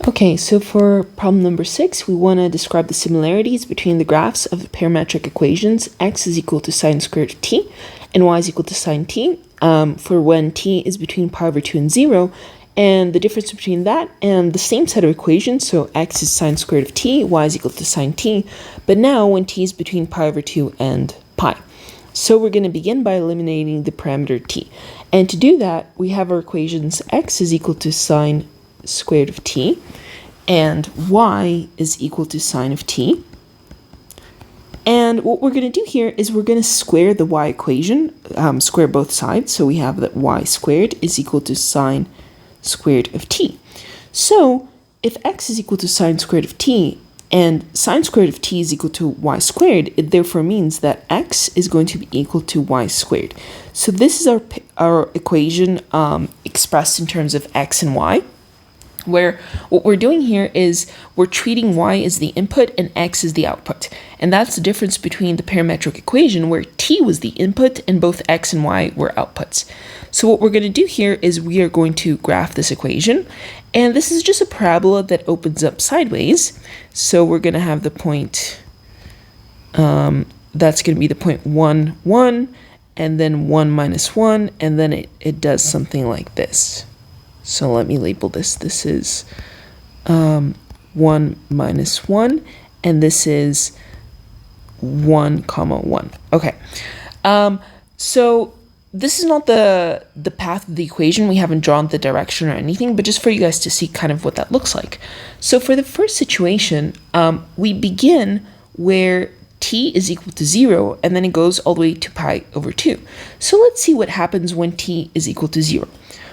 Okay, so for problem number 6, we want to describe the similarities between the graphs of the parametric equations x is equal to sine squared of t and y is equal to sine t for when t is between pi over 2 and 0, and the difference between that and the same set of equations, so x is sine squared of t, y is equal to sine t, but now when t is between pi over 2 and pi. So we're going to begin by eliminating the parameter t. And to do that, we have our equations x is equal to sine squared of t and y is equal to sine of t. And what we're going to do here is we're going to square the y equation, square both sides. So we have that y squared is equal to sine squared of t. So if x is equal to sine squared of t and sine squared of t is equal to y squared, it therefore means that x is going to be equal to y squared. So this is our equation expressed in terms of x and y, where what we're doing here is we're treating y as the input and x as the output. And that's the difference between the parametric equation where t was the input and both x and y were outputs. So what we're going to do here is we are going to graph this equation. And this is just a parabola that opens up sideways. So we're going to have the point, that's going to be the point 1, 1, and then 1 minus 1, and then it does something like this. So let me label this. This is 1 minus 1, and this is 1 comma 1. Okay. So this is not the path of the equation. We haven't drawn the direction or anything, but just for you guys to see kind of what that looks like. So for the first situation, we begin where t is equal to 0, and then it goes all the way to pi over 2. So let's see what happens when t is equal to 0.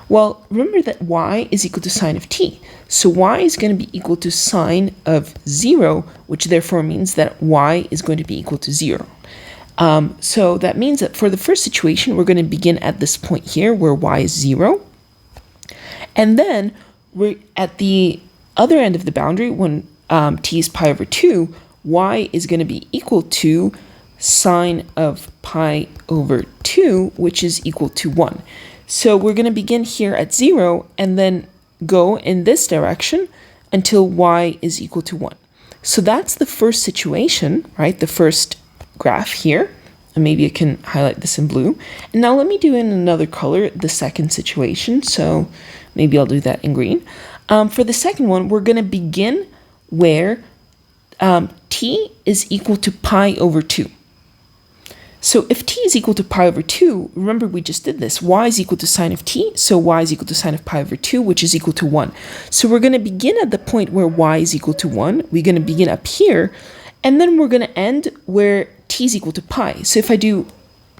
Well, remember that y is equal to sine of t. So y is going to be equal to sine of 0, which therefore means that y is going to be equal to 0. So that means that for the first situation, we're going to begin at this point here where y is 0. And then we're at the other end of the boundary when t is pi over 2, y is going to be equal to sine of pi over 2, which is equal to 1. So we're going to begin here at 0 and then go in this direction until y is equal to 1. So that's the first situation, right? The first graph here. And maybe I can highlight this in blue. And now let me do in another color the second situation. So maybe I'll do that in green. For the second one, we're going to begin where t is equal to pi over 2. So if t is equal to pi over 2, remember we just did this. Y is equal to sine of t, so y is equal to sine of pi over 2, which is equal to 1. So we're going to begin at the point where y is equal to 1. We're going to begin up here, and then we're going to end where t is equal to pi. So if I do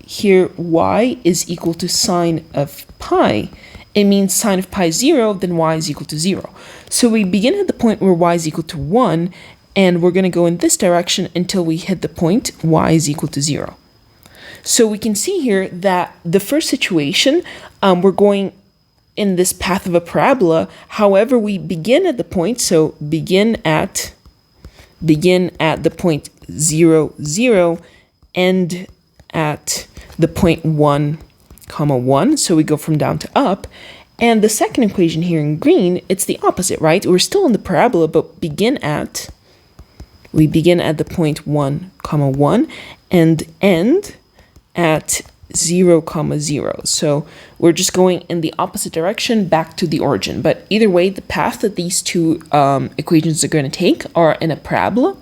here y is equal to sine of pi, it means sine of pi is 0, then y is equal to 0. So we begin at the point where y is equal to 1, and we're going to go in this direction until we hit the point y is equal to 0. So we can see here that the first situation, we're going in this path of a parabola. However, we begin at the point, so begin at the point 0, 0, end at the point 1, comma 1. So we go from down to up. And the second equation here in green, it's the opposite, right? We're still in the parabola, but we begin at the point 1, comma 1, and end at 0, comma 0. So we're just going in the opposite direction back to the origin. But either way, the path that these two equations are going to take are in a parabola.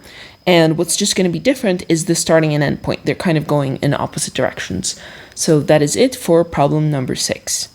And what's just going to be different is the starting and end point. They're kind of going in opposite directions. So that is it for problem number 6.